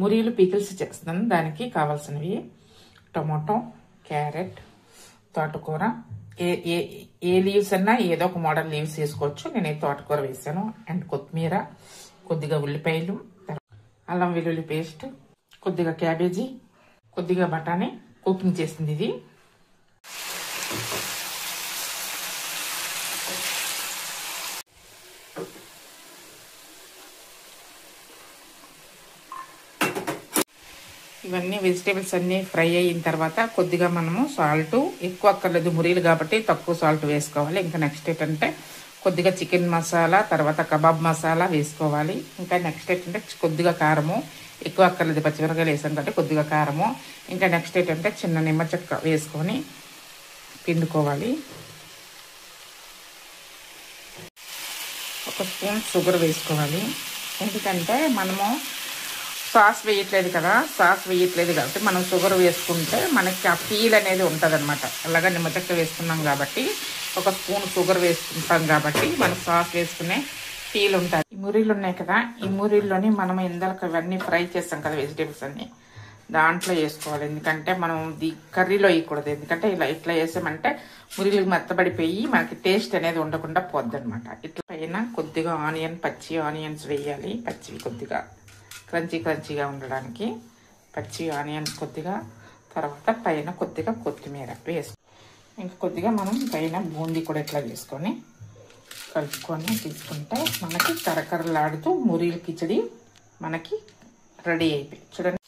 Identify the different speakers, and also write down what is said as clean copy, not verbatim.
Speaker 1: మురియలు pickles చేస్తాను. దానికి కావాల్సినవి టొమాటో, క్యారెట్, తోటకూర, ఏ లీవ్స్ అన్నా ఏదో ఒక మోడల్ లీవ్స్ వేసుకోవచ్చు. నేనైతే తోటకూర వేసాను. అండ్ కొత్తిమీర, కొద్దిగా ఉల్లిపాయలు, అల్లం వెల్లుల్లి పేస్ట్, కొద్దిగా క్యాబేజీ, కొద్దిగా బఠానీ కుకింగ్ చేసింది ఇది. ఇవన్నీ వెజిటేబుల్స్ అన్నీ ఫ్రై అయిన తర్వాత కొద్దిగా మనము సాల్ట్ ఎక్కువ అక్కర్లేదు, మురియలు కాబట్టి తక్కువ సాల్ట్ వేసుకోవాలి. ఇంకా నెక్స్ట్ ఏంటంటే కొద్దిగా చికెన్ మసాలా, తర్వాత కబాబ్ మసాలా వేసుకోవాలి. ఇంకా నెక్స్ట్ ఏంటంటే కొద్దిగా కారము, ఎక్కువ అక్కర్లేదు, పచ్చిమిరకాయలు వేసాం కాబట్టి కొద్దిగా కారము. ఇంకా నెక్స్ట్ ఏంటంటే చిన్న నిమ్మ చెక్క వేసుకొని పిండుకోవాలి. ఒక స్పూన్ షుగర్ వేసుకోవాలి. ఎందుకంటే మనము సాస్ వేయట్లేదు కాబట్టి మనం షుగర్ వేసుకుంటే మనకి ఆ ఫీల్ అనేది ఉంటుంది అనమాట. అలాగా నిమ్మచెక్క వేసుకున్నాం కాబట్టి ఒక స్పూన్ షుగర్ వేసుకుంటాం కాబట్టి మనకు సాస్ వేసుకునే ఫీల్ ఉంటుంది. ఈ మురీలు ఉన్నాయి కదా, ఈ మురీల్లోని మనం ఇందాక ఇవన్నీ ఫ్రై చేస్తాం కదా వెజిటేబుల్స్ అన్ని, దాంట్లో వేసుకోవాలి. ఎందుకంటే మనం కర్రీలో వేయకూడదు. ఎందుకంటే ఇట్లా వేసామంటే మురీలు మెత్తబడిపోయి మనకి టేస్ట్ అనేది ఉండకుండా పోద్ది అనమాట. ఇట్లా పైన కొద్దిగా పచ్చి ఆనియన్స్ వేయాలి. పచ్చివి కొద్దిగా క్రంచీగా ఉండడానికి పచ్చి ఆనియన్స్ కొద్దిగా, తర్వాత పైన కొద్దిగా కొత్తిమీర వేసుకో. ఇంకా కొద్దిగా మనం పైన బూందీ కూడా ఇట్లా వేసుకొని కలుపుకొని తీసుకుంటే మనకి కరకరలాడుతూ మురీలు కిచడి మనకి రెడీ అయిపోయి. చూడండి.